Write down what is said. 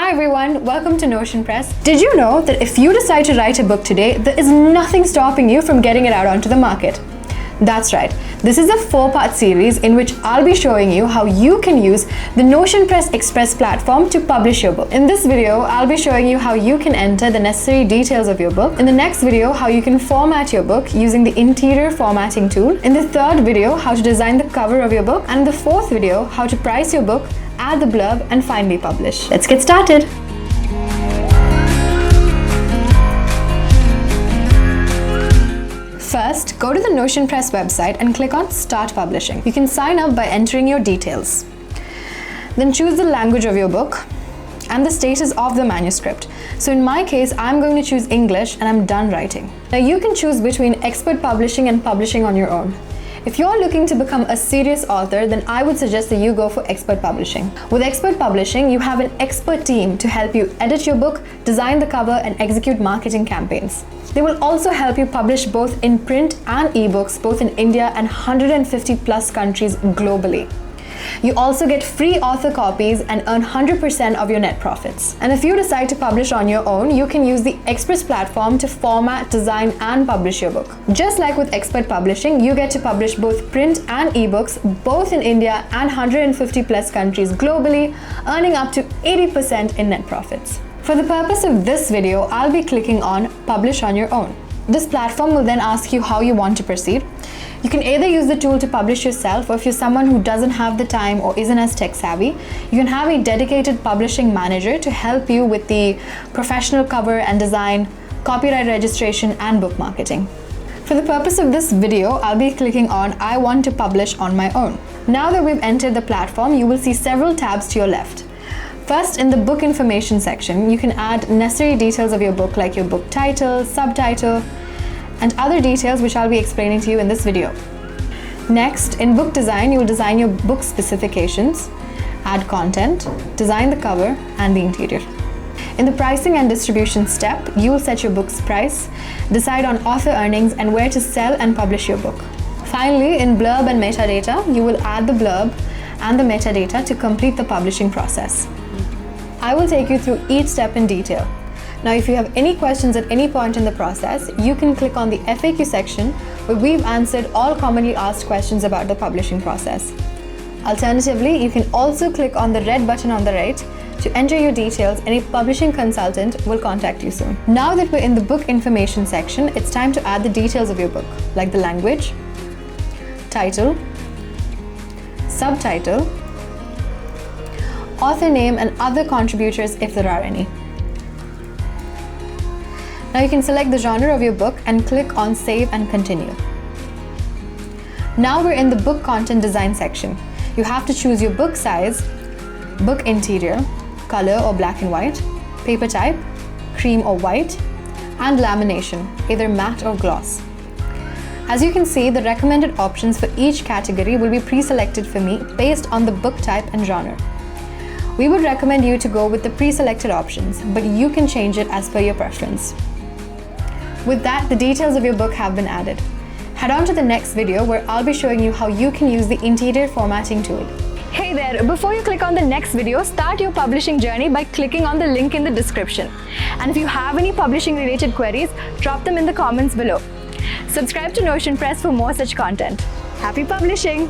Hi everyone, welcome to Xpress. Did you know that if you decide to write a book today, there is nothing stopping you from getting it out onto the market? That's right. This is a 4-part series in which I'll be showing you how you can use the Xpress Xpress platform to publish your book. In this video, I'll be showing you how you can enter the necessary details of your book. In the next video, how you can format your book using the interior formatting tool. In the third video, how to design the cover of your book. And the fourth video, how to price your book, add the blurb, and finally publish. Let's get started. First, go to the Xpress website and click on Start Publishing. You can sign up by entering your details. Then choose the language of your book and the status of the manuscript. So in my case, I'm going to choose English and I'm done writing. Now you can choose between expert publishing and publishing on your own. If you're looking to become a serious author, then I would suggest that you go for expert publishing. With expert publishing, you have an expert team to help you edit your book, design the cover, and execute marketing campaigns. They will also help you publish both in print and ebooks, both in India and 150 plus countries globally. You also get free author copies and earn 100% of your net profits. And if you decide to publish on your own, you can use the Xpress platform to format, design, and publish your book. Just like with expert publishing, you get to publish both print and ebooks, both in India and 150 plus countries globally, earning up to 80% in net profits. For the purpose of this video, I'll be clicking on Publish on Your Own. This platform will then ask you how you want to proceed. You can either use the tool to publish yourself, or if you're someone who doesn't have the time or isn't as tech savvy, you can have a dedicated publishing manager to help you with the professional cover and design, copyright registration, and book marketing. For the purpose of this video, I'll be clicking on I want to publish on my own. Now that we've entered the platform, you will see several tabs to your left. First, in the book information section, you can add necessary details of your book like your book title, subtitle, and other details which I'll be explaining to you in this video. Next, in book design, you will design your book specifications, add content, design the cover, and the interior. In the pricing and distribution step, you will set your book's price, decide on author earnings, and where to sell and publish your book. Finally, in blurb and metadata, you will add the blurb and the metadata to complete the publishing process. I will take you through each step in detail. Now, if you have any questions at any point in the process, you can click on the FAQ section where we've answered all commonly asked questions about the publishing process. Alternatively, you can also click on the red button on the right to enter your details, and a publishing consultant will contact you soon. Now that we're in the book information section, it's time to add the details of your book, like the language, title, subtitle, author name, and other contributors if there are any. Now you can select the genre of your book and click on Save and Continue. Now we're in the book content design section. You have to choose your book size, book interior, color or black and white, paper type, cream or white, and lamination, either matte or gloss. As you can see, the recommended options for each category will be pre-selected for me based on the book type and genre. We would recommend you to go with the pre-selected options, but you can change it as per your preference. With that, the details of your book have been added. Head on to the next video where I'll be showing you how you can use the interior formatting tool. Hey there, before you click on the next video, start your publishing journey by clicking on the link in the description. And if you have any publishing related queries, drop them in the comments below. Subscribe to Xpress for more such content. Happy publishing!